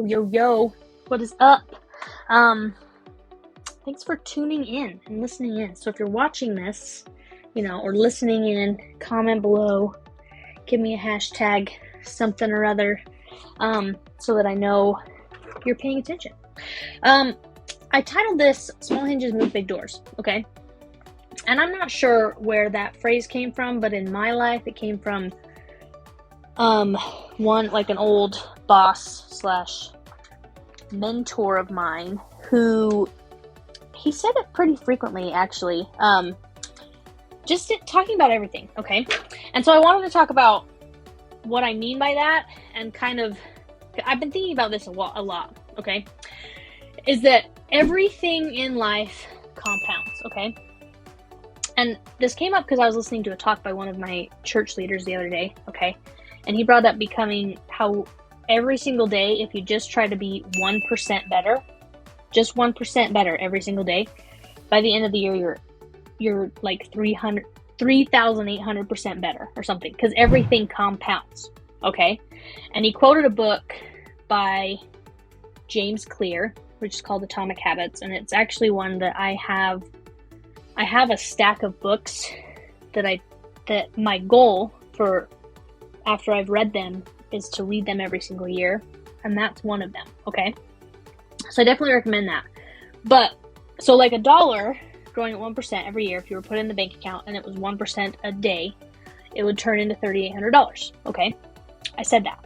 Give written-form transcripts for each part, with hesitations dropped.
Yo, what is up? Thanks for tuning in and listening in. So if you're watching this, or listening in, comment below, give me a hashtag, something or other, so that I know you're paying attention. I titled this Small Hinges Move Big Doors, okay? And I'm not sure where that phrase came from, but in my life, it came from an old boss / mentor of mine who, he said it pretty frequently, actually, just talking about everything, okay? And so I wanted to talk about what I mean by that, and kind of, I've been thinking about this a lot, okay? Is that everything in life compounds, okay? And this came up because I was listening to a talk by one of my church leaders the other day, okay? And he brought up becoming how every single day, if you just try to be 1% better, just 1% better every single day, by the end of the year, you're like 3,800% better or something, because everything compounds, okay? And he quoted a book by James Clear, which is called Atomic Habits, and it's actually one that I have a stack of books that my goal for after I've read them is to read them every single year, and that's one of them, okay? So I definitely recommend that. But, so like $1 growing at 1% every year, if you were put in the bank account and it was 1% a day, it would turn into $3,800, okay? I said that.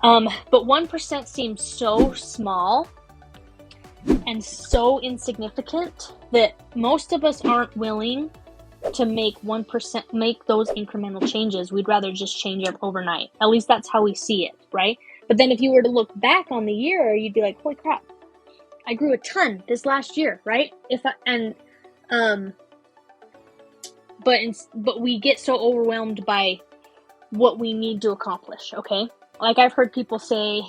But 1% seems so small and so insignificant that most of us aren't willing to make 1%, make those incremental changes. We'd rather just change it overnight. At least that's how we see it, right? But then if you were to look back on the year, you'd be like, holy crap, I grew a ton this last year, right? But we get so overwhelmed by what we need to accomplish, okay? Like I've heard people say,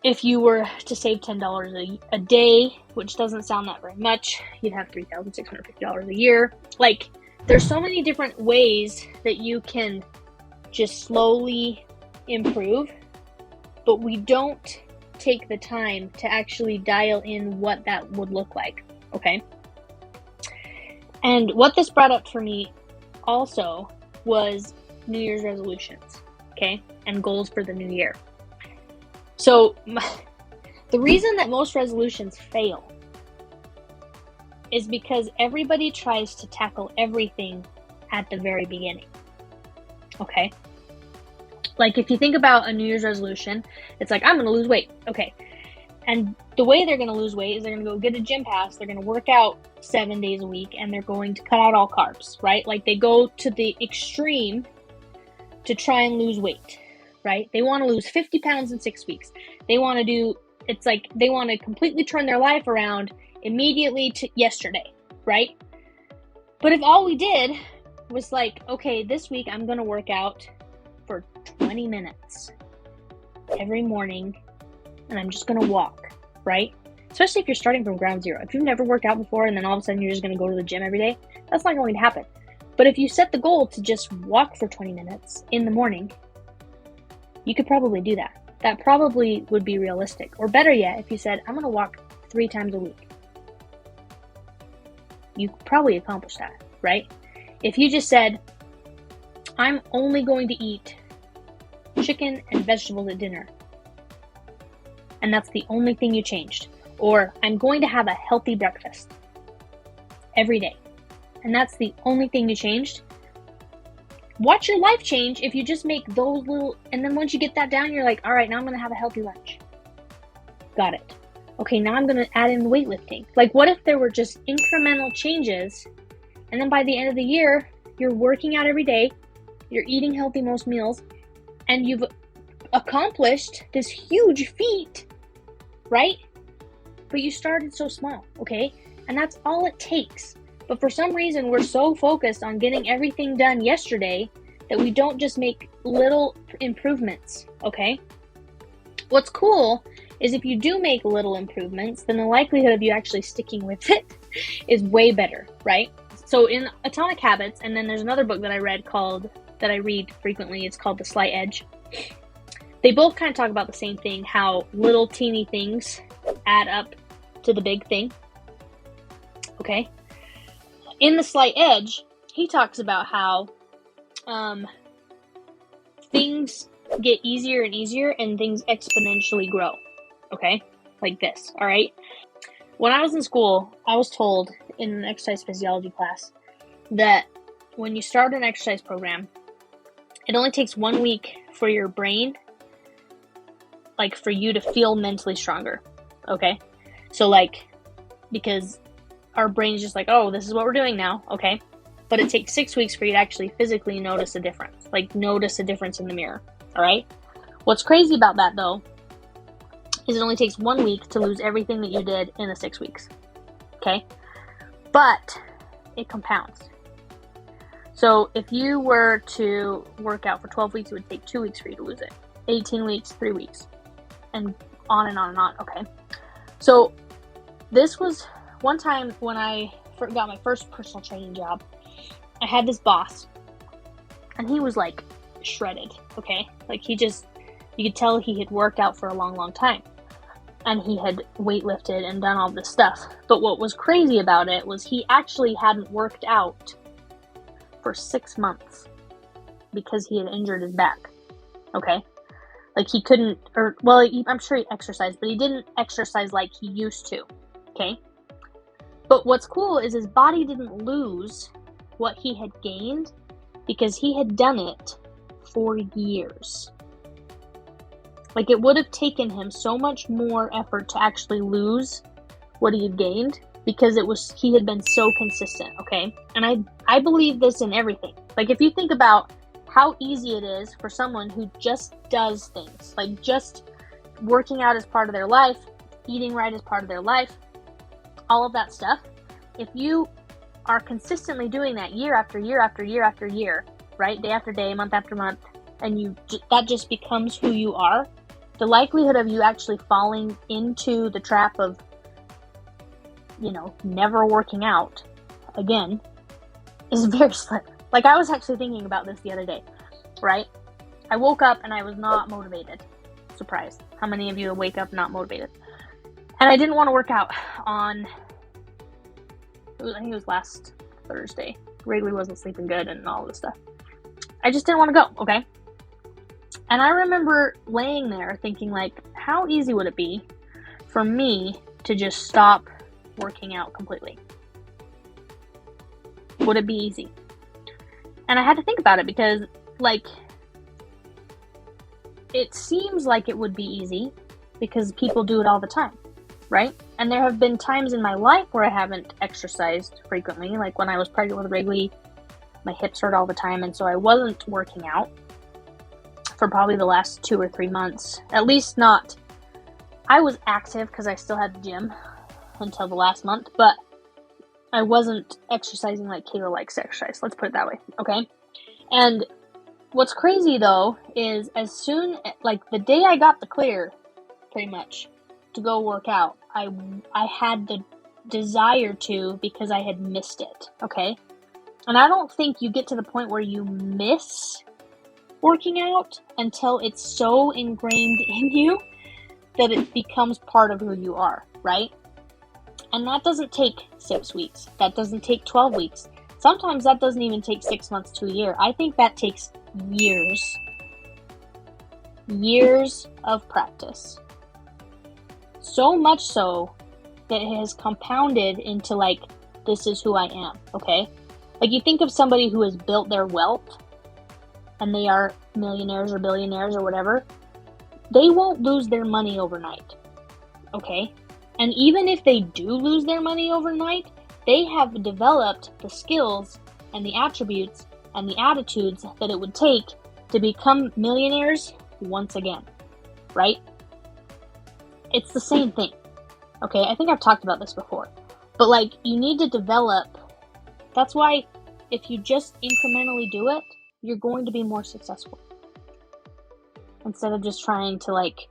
if you were to save $10 a day, which doesn't sound that very much, you'd have $3,650 a year. Like, there's so many different ways that you can just slowly improve, but we don't take the time to actually dial in what that would look like, okay? And what this brought up for me also was New Year's resolutions, okay? And goals for the new year. So, the reason that most resolutions fail is because everybody tries to tackle everything at the very beginning, okay? Like, if you think about a New Year's resolution, it's like, I'm going to lose weight, okay? And the way they're going to lose weight is they're going to go get a gym pass, they're going to work out 7 days a week, and they're going to cut out all carbs, right? Like, they go to the extreme to try and lose weight, right? They want to lose 50 pounds in 6 weeks. They want to completely turn their life around immediately to yesterday, right? But if all we did was like, okay, this week I'm going to work out for 20 minutes every morning, and I'm just going to walk, right? Especially if you're starting from ground zero. If you've never worked out before and then all of a sudden you're just going to go to the gym every day, that's not going to happen. But if you set the goal to just walk for 20 minutes in the morning, you could probably do that. That probably would be realistic. Or better yet, if you said, I'm going to walk 3 times a week, you could probably accomplish that, right? If you just said, I'm only going to eat chicken and vegetables at dinner, and that's the only thing you changed. Or I'm going to have a healthy breakfast every day, and that's the only thing you changed. Watch your life change if you just make those little, and then once you get that down, you're like, all right, now I'm going to have a healthy lunch. Got it. Okay, now I'm going to add in weightlifting. Like, what if there were just incremental changes, and then by the end of the year, you're working out every day, you're eating healthy most meals, and you've accomplished this huge feat, right? But you started so small, okay? And that's all it takes. But for some reason, we're so focused on getting everything done yesterday that we don't just make little improvements, okay? What's cool is if you do make little improvements, then the likelihood of you actually sticking with it is way better, right? So in Atomic Habits, and then there's another book that I read that I read frequently, it's called The Slight Edge. they both kind of talk about the same thing, how little teeny things add up to the big thing. Okay? In The Slight Edge, he talks about how things get easier and easier and things exponentially grow. Okay? Like this, all right? When I was in school, I was told in an exercise physiology class that when you start an exercise program, it only takes 1 week for your brain, like for you to feel mentally stronger. Okay? So like, because our brain's just like, oh, this is what we're doing now. Okay? But it takes 6 weeks for you to actually physically notice a difference. Like notice a difference in the mirror. All right? What's crazy about that though, is it only takes 1 week to lose everything that you did in the 6 weeks. Okay? But it compounds. So if you were to work out for 12 weeks, it would take 2 weeks for you to lose it. 18 weeks, 3 weeks. And on and on and on. Okay. So this was one time when I got my first personal training job. I had this boss. And he was like shredded. Okay? Like you could tell he had worked out for a long, long time. And he had weightlifted and done all this stuff. But what was crazy about it was he actually hadn't worked out for 6 months because he had injured his back. Okay? Like he couldn't, I'm sure he exercised, but he didn't exercise like he used to. Okay? But what's cool is his body didn't lose what he had gained because he had done it for years. Like it would have taken him so much more effort to actually lose what he had gained because he had been so consistent, okay? And I believe this in everything. Like if you think about how easy it is for someone who just does things, like just working out is part of their life, eating right is part of their life, all of that stuff. If you are consistently doing that year after year after year after year, right? Day after day, month after month, and that just becomes who you are, the likelihood of you actually falling into the trap of, never working out again is very slim. Like I was actually thinking about this the other day, right? I woke up and I was not motivated. Surprise. How many of you wake up not motivated? And I didn't want to work out I think it was last Thursday. Wrigley wasn't sleeping good and all this stuff. I just didn't want to go, okay? And I remember laying there thinking like, how easy would it be for me to just stop working out completely? Would it be easy? And I had to think about it because like, it seems like it would be easy because people do it all the time, right? And there have been times in my life where I haven't exercised frequently. Like when I was pregnant with Wrigley, my hips hurt all the time. And so I wasn't working out for probably the last 2 or 3 months. At least not. I was active because I still had the gym until the last month, but I wasn't exercising like Kayla likes to exercise. Let's put it that way. Okay. And what's crazy though is as soon, like the day I got the clear, pretty much, to go work out, I had the desire to because I had missed it. Okay. And I don't think you get to the point where you miss working out until it's so ingrained in you that it becomes part of who you are, right? And that doesn't take 6 weeks. That doesn't take 12 weeks. Sometimes that doesn't even take 6 months to a year. I think that takes years. Years of practice. So much so that it has compounded into like, this is who I am, okay? Like you think of somebody who has built their wealth and they are millionaires or billionaires or whatever, they won't lose their money overnight, okay? And even if they do lose their money overnight, they have developed the skills and the attributes and the attitudes that it would take to become millionaires once again, right? It's the same thing, okay? I think I've talked about this before, but like you need to develop. That's why if you just incrementally do it, you're going to be more successful. Instead of just trying to like,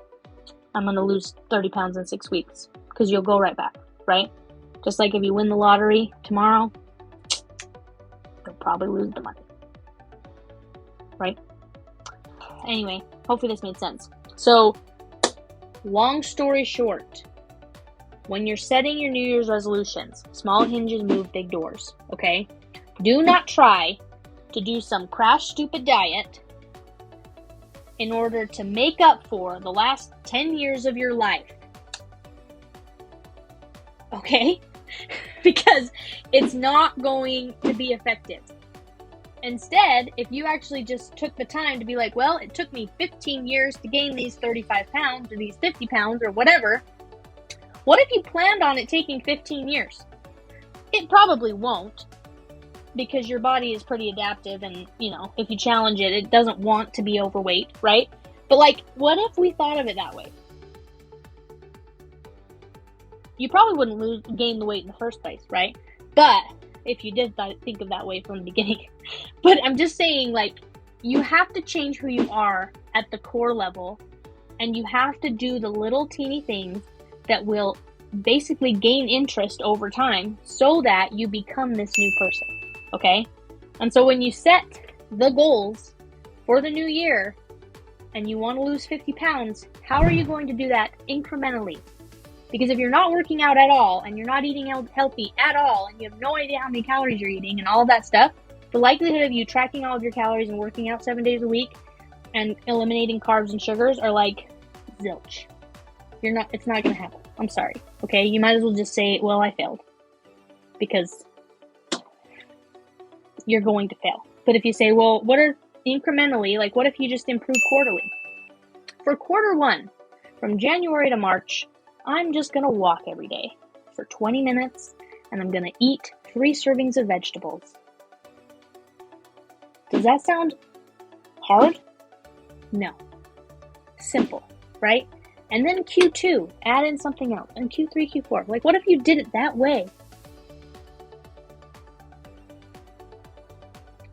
I'm going to lose 30 pounds in 6 weeks, because you'll go right back, right? Just like if you win the lottery tomorrow, you'll probably lose the money, right? Anyway, hopefully this made sense. So, long story short, when you're setting your New Year's resolutions, small hinges move big doors, okay? Do not try to do some crash stupid diet in order to make up for the last 10 years of your life. Okay? Because it's not going to be effective. Instead, if you actually just took the time to be like, well, it took me 15 years to gain these 35 pounds or these 50 pounds or whatever, what if you planned on it taking 15 years? It probably won't, because your body is pretty adaptive, and, you know, if you challenge it, it doesn't want to be overweight, right? But, like, what if we thought of it that way? You probably wouldn't gain the weight in the first place, right? But if you did think of that way from the beginning. But I'm just saying, like, you have to change who you are at the core level, and you have to do the little teeny things that will basically gain interest over time so that you become this new person, okay? And so when you set the goals for the new year and you want to lose 50 pounds, how are you going to do that incrementally? Because if you're not working out at all and you're not eating healthy at all and you have no idea how many calories you're eating and all of that stuff, the likelihood of you tracking all of your calories and working out 7 days a week and eliminating carbs and sugars are like zilch. It's not going to happen. I'm sorry. Okay. You might as well just say, well, I failed, because you're going to fail. But if you say, well, what are incrementally, like, what if you just improve quarterly? For quarter one, from January to March, I'm just going to walk every day for 20 minutes and I'm going to eat 3 servings of vegetables. Does that sound hard? No. Simple, right? And then Q2, add in something else. And Q3, Q4. Like, what if you did it that way?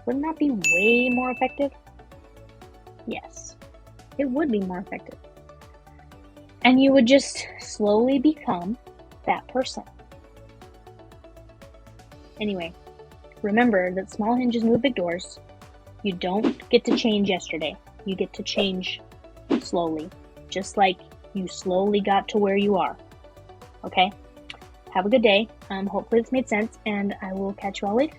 Wouldn't that be way more effective? Yes, it would be more effective. And you would just slowly become that person. Anyway, remember that small hinges move big doors. You don't get to change yesterday. You get to change slowly, just like you slowly got to where you are. Okay? Have a good day. Hopefully this made sense, and I will catch you all later.